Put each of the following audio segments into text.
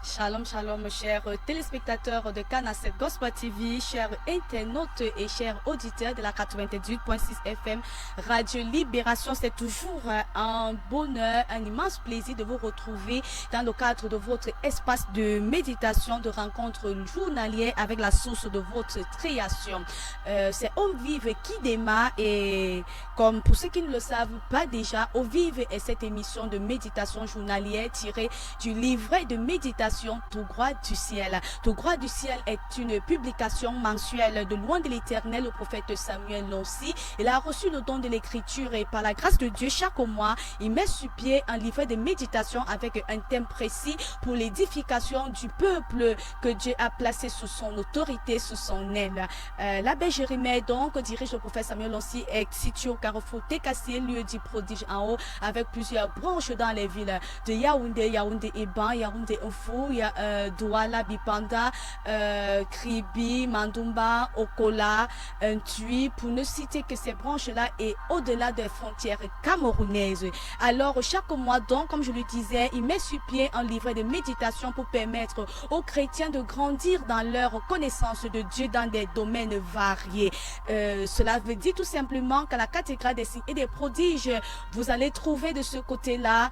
Shalom, shalom, chers téléspectateurs de Canacet Gospel TV, chers internautes et chers auditeurs de la 98.6 FM Radio Libération. C'est toujours un bonheur, un immense plaisir de vous retrouver dans le cadre de votre espace de méditation, de rencontre journalière avec la source de votre création. C'est Au Vive qui démarre et comme pour ceux qui ne le savent pas déjà, Au Vive est cette émission de méditation journalière tirée du livret de méditation Tout droit du ciel. Tout droit du ciel est une publication mensuelle de Loin de l'Éternel. Le prophète Samuel Loncy, il a reçu le don de l'écriture et par la grâce de Dieu, chaque mois, il met sur pied un livret de méditation avec un thème précis pour l'édification du peuple que Dieu a placé sous son autorité, sous son aile. L'abbé Jérémie donc dirige le prophète Samuel Loncy, est situé au carrefour Tekassé, lieu du prodige en haut, avec plusieurs branches dans les villes de Yaoundé, Yaoundé Eban, Yaoundé Ofou, il y a Douala, Bipanda, Kribi, Mandumba, Okola, Ntui, pour ne citer que ces branches-là et au-delà des frontières camerounaises. Alors, chaque mois, donc, comme je le disais, il met sur pied un livret de méditation pour permettre aux chrétiens de grandir dans leur connaissance de Dieu dans des domaines variés. Cela veut dire tout simplement qu'à la cathédrale des signes et des prodiges, vous allez trouver de ce côté-là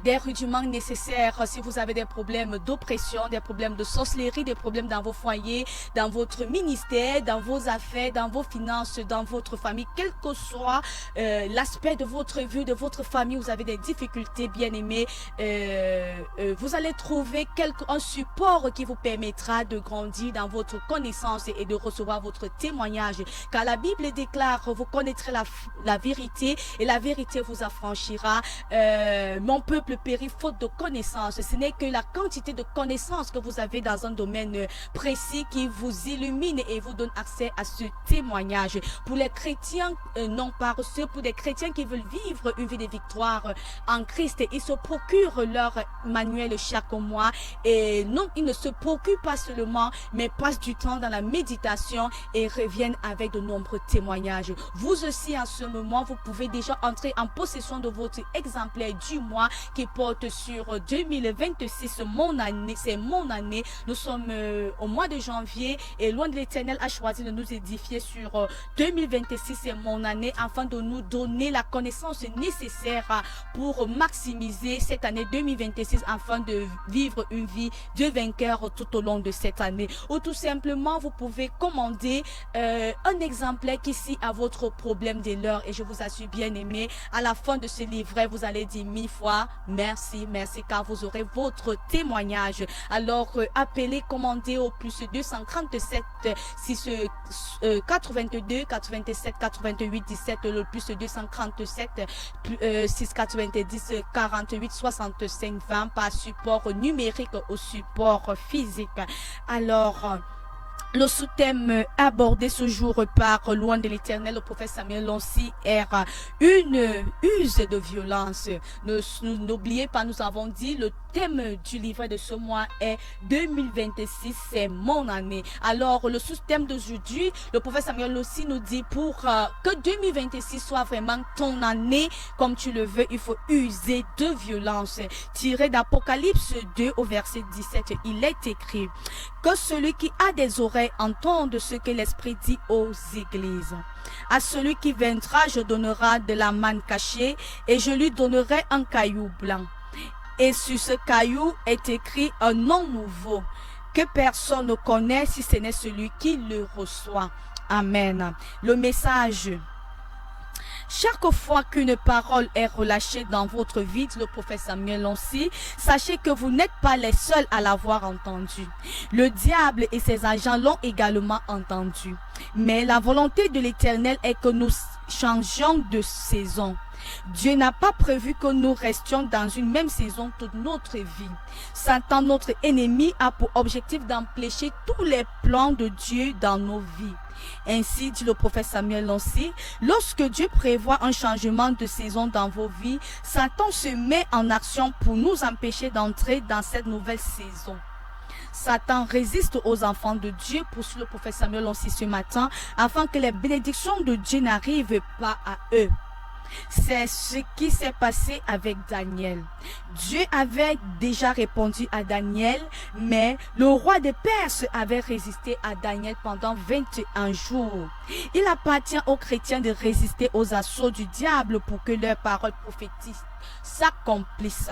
des rudiments nécessaires si vous avez des problèmes d'oppression, des problèmes de sorcellerie, des problèmes dans vos foyers, dans votre ministère, dans vos affaires, dans vos finances, dans votre famille, quel que soit l'aspect de votre vie, de votre famille, vous avez des difficultés, bien aimés, vous allez trouver un support qui vous permettra de grandir dans votre connaissance et de recevoir votre témoignage. Car la Bible déclare, vous connaîtrez la vérité et la vérité vous affranchira. Mon peuple périt faute de connaissances. Ce n'est que la quantité de connaissances que vous avez dans un domaine précis qui vous illumine et vous donne accès à ce témoignage. Pour les chrétiens non pas reçus, pour des chrétiens qui veulent vivre une vie de victoire en Christ, ils se procurent leur manuel chaque mois et non, ils ne se procurent pas seulement, mais passent du temps dans la méditation et reviennent avec de nombreux témoignages. Vous aussi, en ce moment, vous pouvez déjà entrer en possession de votre exemplaire du mois qui porte sur 2026, mon année, c'est mon année. Nous sommes au mois de janvier et Loin de l'Éternel a choisi de nous édifier sur 2026, c'est mon année, afin de nous donner la connaissance nécessaire pour maximiser cette année 2026, afin de vivre une vie de vainqueur tout au long de cette année. Ou tout simplement, vous pouvez commander un exemplaire qui suit à votre problème de l'heure. Et je vous assure, bien aimé, à la fin de ce livret, vous allez dire 1000 fois merci, merci, car vous aurez votre témoignage. Alors, appelez, commandez au plus 237 6 82 87 88 17, le plus 237 6 90 48 65 20 par support numérique au support physique. Alors, le sous-thème abordé ce jour par Loin de l'Éternel, le prophète Samuel Loncy, est une use de violence. N'oubliez pas, nous avons dit, le thème du livret de ce mois est 2026, c'est mon année. Alors, le sous-thème d'aujourd'hui, le prophète Samuel Loncy nous dit, pour que 2026 soit vraiment ton année, comme tu le veux, il faut user de violence. Tiré d'Apocalypse 2 au verset 17, il est écrit que celui qui a des oreilles entende ce que l'Esprit dit aux églises. À celui qui viendra, je donnerai de la manne cachée et je lui donnerai un caillou blanc. Et sur ce caillou est écrit un nom nouveau que personne ne connaît si ce n'est celui qui le reçoit. Amen. Le message. Chaque fois qu'une parole est relâchée dans votre vie, dit le prophète Samuel Loncy, sachez que vous n'êtes pas les seuls à l'avoir entendu. Le diable et ses agents l'ont également entendu. Mais la volonté de l'Éternel est que nous changions de saison. Dieu n'a pas prévu que nous restions dans une même saison toute notre vie. Satan, notre ennemi, a pour objectif d'empêcher tous les plans de Dieu dans nos vies. Ainsi dit le prophète Samuel Loncy, lorsque Dieu prévoit un changement de saison dans vos vies, Satan se met en action pour nous empêcher d'entrer dans cette nouvelle saison. Satan résiste aux enfants de Dieu, poursuit le prophète Samuel Loncy ce matin, afin que les bénédictions de Dieu n'arrivent pas à eux. C'est ce qui s'est passé avec Daniel. Dieu avait déjà répondu à Daniel, mais le roi des Perses avait résisté à Daniel pendant 21 jours. Il appartient aux chrétiens de résister aux assauts du diable pour que leurs paroles prophétiques s'accomplissent.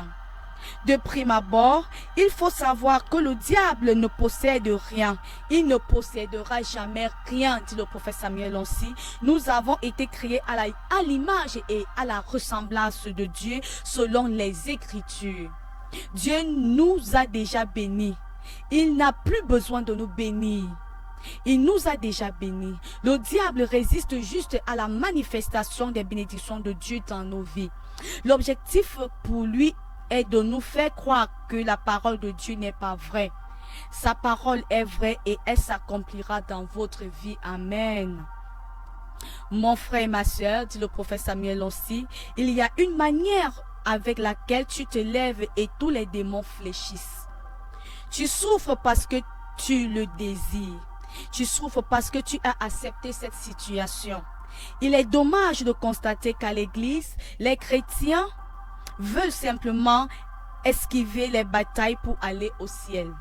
De prime abord, il faut savoir que le diable ne possède rien. Il ne possédera jamais rien, dit le prophète Samuel aussi. Nous avons été créés à l'image et à la ressemblance de Dieu selon les Écritures. Dieu nous a déjà bénis. Il n'a plus besoin de nous bénir. Il nous a déjà bénis. Le diable résiste juste à la manifestation des bénédictions de Dieu dans nos vies. L'objectif pour lui est de nous faire croire que la parole de Dieu n'est pas vraie. Sa parole est vraie et elle s'accomplira dans votre vie. Amen. Mon frère et ma soeur, dit le prophète Samuel aussi, il y a une manière avec laquelle tu te lèves et tous les démons fléchissent. Tu souffres parce que tu le désires. Tu souffres parce que tu as accepté cette situation. Il est dommage de constater qu'à l'église, les chrétiens veulent simplement esquiver les batailles pour aller au ciel.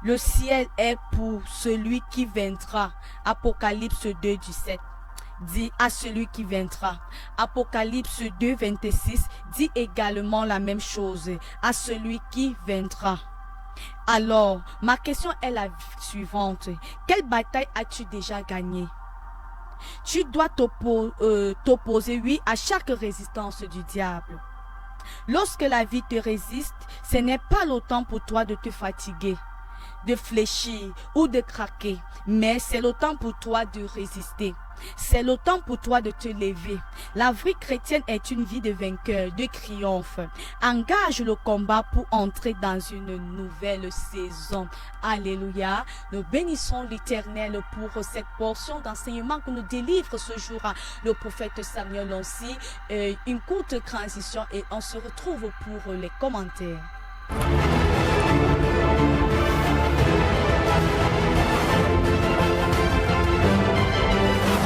Le ciel est pour celui qui viendra. Apocalypse 2 du 7 dit à celui qui viendra. Apocalypse 2, 26 dit également la même chose à celui qui viendra. Alors, ma question est la suivante. Quelle bataille as-tu déjà gagnée? Tu dois t'opposer, oui, à chaque résistance du diable. Lorsque la vie te résiste, ce n'est pas le temps pour toi de te fatiguer, de fléchir ou de craquer, mais c'est le temps pour toi de résister. C'est le temps pour toi de te lever. La vie chrétienne est une vie de vainqueur, de triomphe. Engage le combat pour entrer dans une nouvelle saison. Alléluia. Nous bénissons l'Éternel pour cette portion d'enseignement que nous délivre ce jour le prophète Samuel aussi. Une courte transition et on se retrouve pour les commentaires.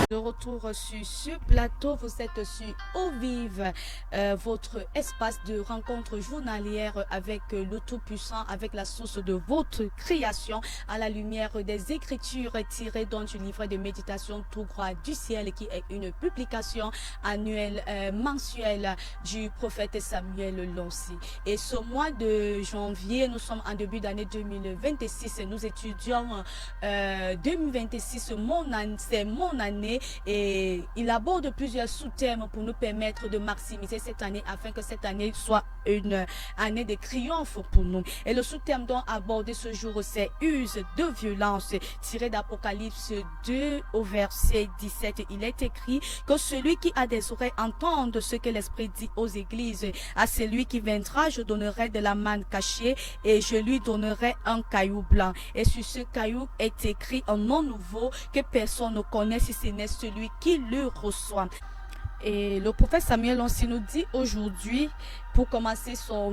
De retour sur ce plateau, vous êtes sur Eau Vive, votre espace de rencontre journalière avec le Tout-Puissant, avec la source de votre création, à la lumière des Écritures tirées dans du livre de méditation Tout droit du ciel, qui est une publication annuelle, mensuelle du prophète Samuel Lonsi. Et ce mois de janvier, nous sommes en début d'année 2026, nous étudions 2026, c'est mon année. Et il aborde plusieurs sous-thèmes pour nous permettre de maximiser cette année afin que cette année soit une année de triomphe pour nous. Et le sous-thème dont aborder ce jour, c'est use de violence, tiré d'Apocalypse 2 au verset 17. Il est écrit que celui qui a des oreilles entende ce que l'Esprit dit aux églises. À celui qui viendra, je donnerai de la manne cachée et je lui donnerai un caillou blanc. Et sur ce caillou est écrit un nom nouveau que personne ne connaît si ce n'est celui qui le reçoit. Et le prophète Samuel aussi nous dit aujourd'hui, pour commencer son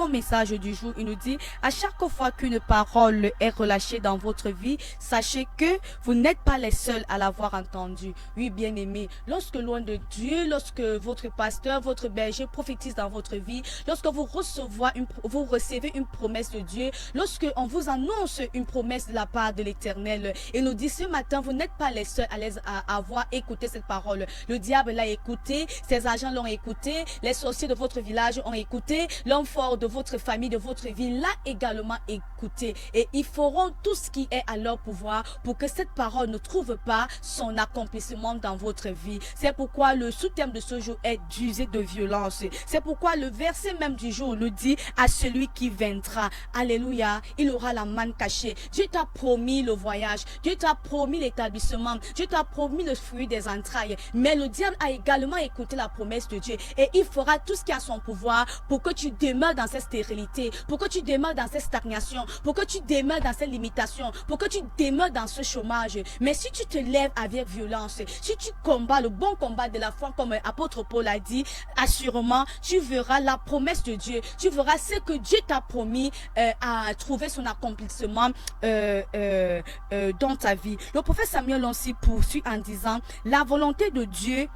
message du jour, il nous dit: à chaque fois qu'une parole est relâchée dans votre vie, sachez que vous n'êtes pas les seuls à l'avoir entendue. Oui, bien aimé, lorsque loin de Dieu, lorsque votre pasteur, votre berger prophétise dans votre vie, lorsque vous recevez une promesse de Dieu, lorsque on vous annonce une promesse de la part de l'Éternel, il nous dit ce matin, vous n'êtes pas les seuls à avoir écouté cette parole. Le diable l'a écouté, ses agents l'ont écouté, les sorciers de votre village ont écouté, l'homme fort de votre famille, de votre vie l'a également écouté. Et ils feront tout ce qui est à leur pouvoir pour que cette parole ne trouve pas son accomplissement dans votre vie. C'est pourquoi le sous-thème de ce jour est d'user de violence. C'est pourquoi le verset même du jour nous dit: à celui qui viendra, alléluia, il aura la manne cachée. Dieu t'a promis le voyage, Dieu t'a promis l'établissement, Dieu t'a promis le fruit des entrailles. Mais le diable a également écouté la promesse de Dieu et il fera tout ce qui a son pouvoir pour que tu demeures dans cette stérilité, pour que tu demeures dans cette stagnation, pour que tu demeures dans cette limitation, pour que tu demeures dans ce chômage. Mais si tu te lèves avec violence, si tu combats le bon combat de la foi comme apôtre Paul a dit, assurément tu verras la promesse de Dieu, tu verras ce que Dieu t'a promis à trouver son accomplissement dans ta vie. Le prophète Samuel aussi poursuit en disant: la volonté de Dieu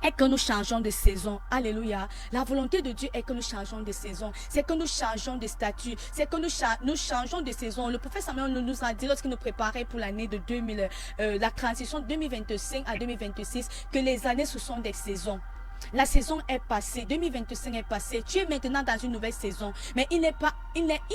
est que nous changeons de saison. Alléluia. La volonté de Dieu est que nous changeons de saison. C'est que nous changeons de statut. C'est que nous changeons de saison. Le prophète Samuel nous a dit lorsqu'il nous préparait pour l'année de 2000, la transition 2025 à 2026, que les années ce sont des saisons. La saison est passée, 2025 est passée, tu es maintenant dans une nouvelle saison, mais il est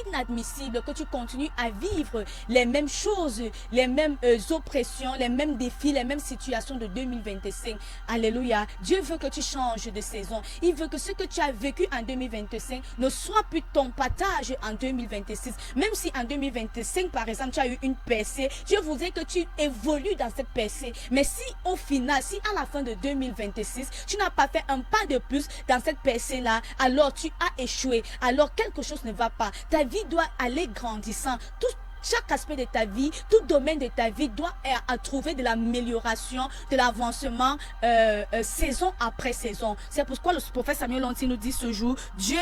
inadmissible que tu continues à vivre les mêmes choses, les mêmes oppressions, les mêmes défis, les mêmes situations de 2025. Alléluia. Dieu veut que tu changes de saison. Il veut que ce que tu as vécu en 2025 ne soit plus ton partage en 2026. Même si en 2025, par exemple, tu as eu une percée, Dieu voudrait que tu évolues dans cette percée. Mais si au final, si à la fin de 2026, tu n'as pas fait un pas de plus dans cette percée-là, alors tu as échoué. Alors quelque chose ne va pas. Ta vie doit aller grandissant. Chaque aspect de ta vie, tout domaine de ta vie doit trouver de l'amélioration, de l'avancement saison après saison. C'est pourquoi le prophète Samuel nous dit ce jour, Dieu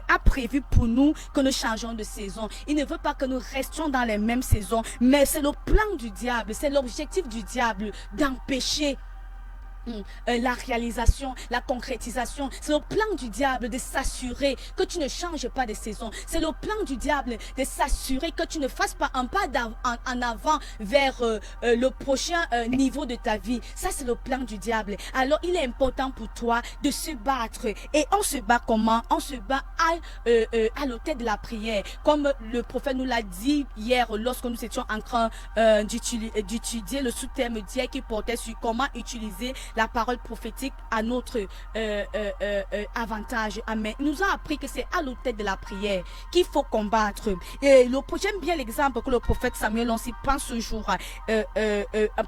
a prévu pour nous que nous changeons de saison. Il ne veut pas que nous restions dans les mêmes saisons, mais c'est le plan du diable, c'est l'objectif du diable d'empêcher la réalisation, la concrétisation. C'est le plan du diable de s'assurer que tu ne changes pas de saison. C'est le plan du diable de s'assurer que tu ne fasses pas un pas en avant vers le prochain niveau de ta vie. Ça, c'est le plan du diable. Alors, il est important pour toi de se battre. Et on se bat comment? On se bat à l'autel de la prière. Comme le prophète nous l'a dit hier lorsque nous étions en train d'étudier le sous-thème d'hier qui portait sur comment utiliser la parole prophétique à notre avantage. Amen. Il nous a appris que c'est à l'autel de la prière qu'il faut combattre. Et j'aime bien l'exemple que le prophète Samuel aussi prend ce jour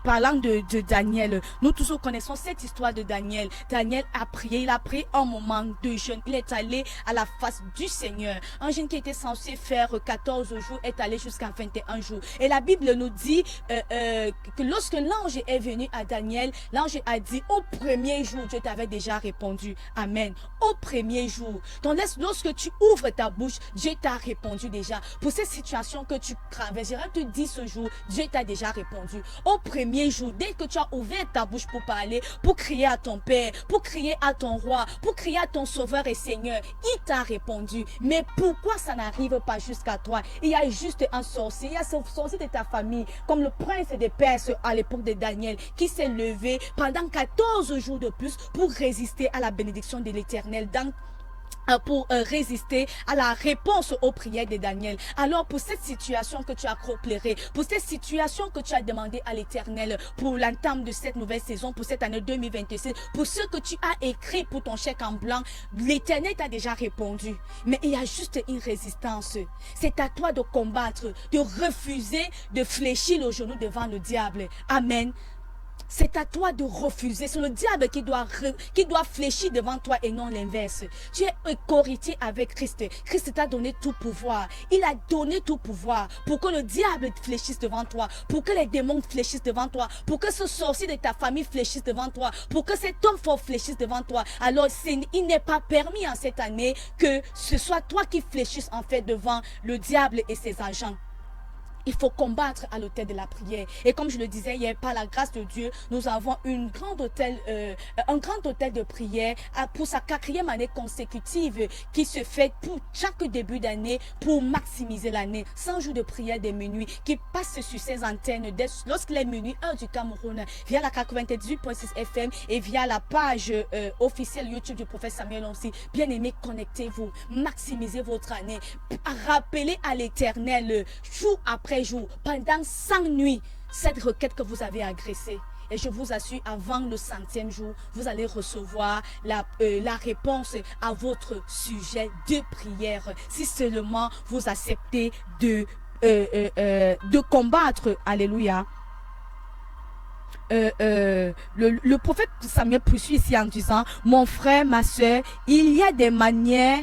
parlant de Daniel. Nous tous connaissons cette histoire de Daniel. Daniel a prié, il a prié un moment de jeûne. Il est allé à la face du Seigneur. Un jeûne qui était censé faire 14 jours est allé jusqu'à 21 jours. Et la Bible nous dit que lorsque l'ange est venu à Daniel, l'ange a dit au premier jour, Dieu t'avait déjà répondu. Amen. Au premier jour. Donc lorsque tu ouvres ta bouche, Dieu t'a répondu déjà. Pour ces situations que tu traverses, je te dis ce jour, Dieu t'a déjà répondu. Au premier jour, dès que tu as ouvert ta bouche pour parler, pour crier à ton Père, pour crier à ton roi, pour crier à ton Sauveur et Seigneur, il t'a répondu. Mais pourquoi ça n'arrive pas jusqu'à toi? Il y a juste un sorcier, il y a ce sorcier de ta famille, comme le prince des Perses à l'époque de Daniel, qui s'est levé pendant 14 jours de plus pour résister à la bénédiction de l'Éternel pour résister à la réponse aux prières de Daniel. Alors pour cette situation que tu as pleuré, pour cette situation que tu as demandé à l'Éternel pour l'entame de cette nouvelle saison, pour cette année 2026, pour ce que tu as écrit pour ton chèque en blanc, l'Éternel t'a déjà répondu. Mais il y a juste une résistance. C'est à toi de combattre, de refuser de fléchir le genou devant le diable. Amen. C'est à toi de refuser. C'est le diable qui doit fléchir devant toi et non l'inverse. Tu es co-héritier avec Christ. Christ t'a donné tout pouvoir. Il a donné tout pouvoir pour que le diable fléchisse devant toi, pour que les démons fléchissent devant toi, pour que ce sorcier de ta famille fléchisse devant toi, pour que cet homme fort fléchisse devant toi. Alors, il n'est pas permis en cette année que ce soit toi qui fléchisses en fait devant le diable et ses agents. Il faut combattre à l'autel de la prière. Et comme je le disais hier, par la grâce de Dieu, nous avons un grand hôtel de prière pour sa 4e année consécutive qui se fait pour chaque début d'année pour maximiser l'année. 100 jours de prière des minuit qui passent sur ces antennes lorsqu'il est minuit, heure du Cameroun, via la 98.6 FM et via la page officielle YouTube du prophète Samuel aussi. Bien aimés, connectez-vous, maximisez votre année. Rappelez à l'Éternel jour après jour, pendant 100 nuits, cette requête que vous avez agressée. Et je vous assure, avant le 100e jour, vous allez recevoir la réponse à votre sujet de prière. Si seulement vous acceptez de combattre. Alléluia. Le prophète Samuel poursuit ici en disant, mon frère, ma soeur, il y a des manières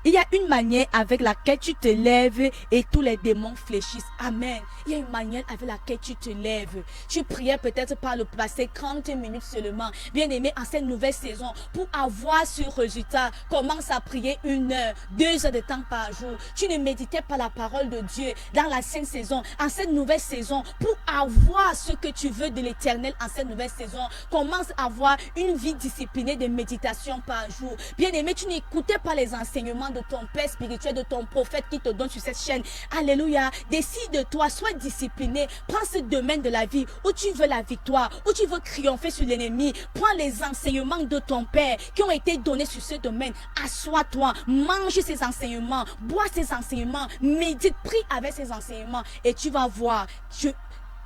Il y a une manière avec laquelle tu te lèves et tous les démons fléchissent. Amen. Il y a une manière avec laquelle tu te lèves. Tu priais peut-être par le passé 30 minutes seulement. Bien-aimé, en cette nouvelle saison, pour avoir ce résultat, commence à prier 1 heure, 2 heures de temps par jour. Tu ne méditais pas la parole de Dieu dans la sainte saison. En cette nouvelle saison, pour avoir ce que tu veux de l'Éternel en cette nouvelle saison, commence à avoir une vie disciplinée de méditation par jour. Bien-aimé, tu n'écoutais pas les enseignements de ton père spirituel, de ton prophète qui te donne sur cette chaîne. Alléluia. Décide-toi, sois discipliné. Prends ce domaine de la vie où tu veux la victoire, où tu veux triompher sur l'ennemi. Prends les enseignements de ton père qui ont été donnés sur ce domaine. Assois-toi, mange ces enseignements, bois ces enseignements, médite, prie avec ces enseignements et tu vas voir,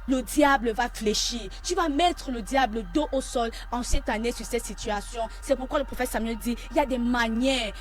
le diable va fléchir. Tu vas mettre le diable dos au sol en cette année sur cette situation. C'est pourquoi le prophète Samuel dit, il y a des manières,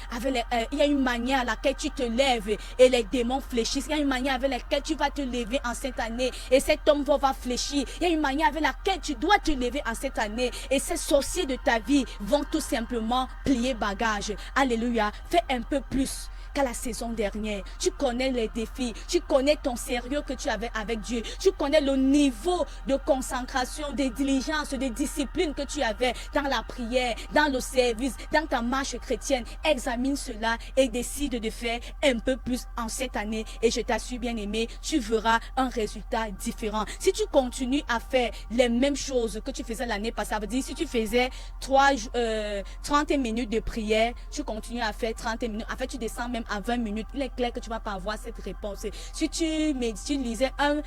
il y a une manière à laquelle tu te lèves et les démons fléchissent. Il y a une manière avec laquelle tu vas te lever en cette année et cet homme va fléchir. Il y a une manière avec laquelle tu dois te lever en cette année et ces sorciers de ta vie vont tout simplement plier bagage. Alléluia. Fais un peu plus qu'à la saison dernière. Tu connais les défis, tu connais ton sérieux que tu avais avec Dieu, tu connais le niveau de concentration, de diligence, de discipline que tu avais dans la prière, dans le service, dans ta marche chrétienne. Examine cela et décide de faire un peu plus en cette année et je t'assure, bien aimé, tu verras un résultat différent. Si tu continues à faire les mêmes choses que tu faisais l'année passée, ça veut dire si tu faisais 30 minutes de prière, tu continues à faire 30 minutes, en fait tu descends même à 20 minutes, il est clair que tu ne vas pas avoir cette réponse. Si tu lisais un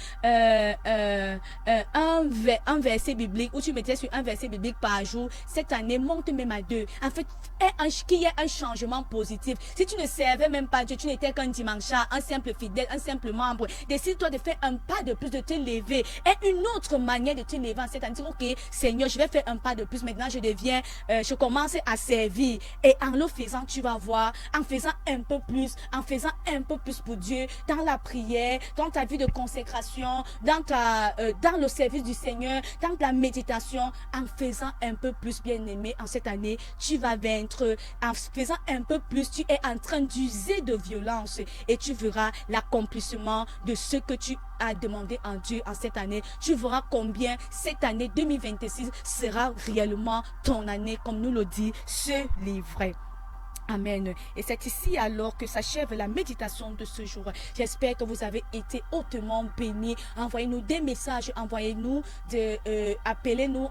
verset biblique ou tu mettais sur un verset biblique par jour, cette année, monte même à 2. En fait, qu'il y ait un changement positif. Si tu ne servais même pas Dieu, tu n'étais qu'un dimanche, un simple fidèle, un simple membre, décide-toi de faire un pas de plus, de te lever. Et une autre manière de te lever en cette année, ok, Seigneur, je vais faire un pas de plus, maintenant je commence à servir. Et en le faisant, tu vas voir, en faisant un peu plus pour Dieu, dans la prière, dans ta vie de consécration, dans le service du Seigneur, dans la méditation, en faisant un peu plus, bien aimé, en cette année, tu vas vaincre. En faisant un peu plus, tu es en train d'user de violence et tu verras l'accomplissement de ce que tu as demandé en Dieu en cette année. Tu verras combien cette année 2026 sera réellement ton année, comme nous le dit ce livret. Amen. Et c'est ici alors que s'achève la méditation de ce jour. J'espère que vous avez été hautement bénis. Envoyez-nous des messages, appelez-nous,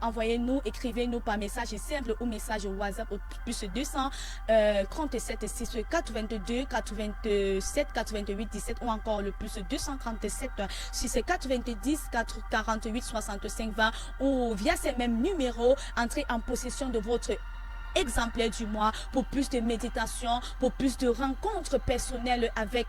envoyez-nous, écrivez-nous par message simple ou message WhatsApp au plus 237 6 82 87 88 17 ou encore le plus 237 6 90 48 65 20 ou via ces mêmes numéros, entrez en possession de votre exemplaire du mois pour plus de méditation, pour plus de rencontres personnelles avec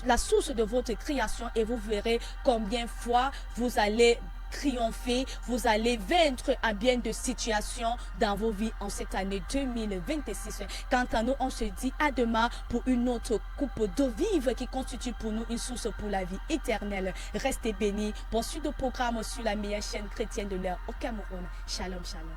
la source de votre création et vous verrez combien de fois vous allez triompher, vous allez vaincre à bien de situations dans vos vies en cette année 2026. Quant à nous, on se dit à demain pour une autre coupe d'eau vive qui constitue pour nous une source pour la vie éternelle. Restez bénis. Bon suite de programme sur la meilleure chaîne chrétienne de l'heure au Cameroun. Shalom, shalom.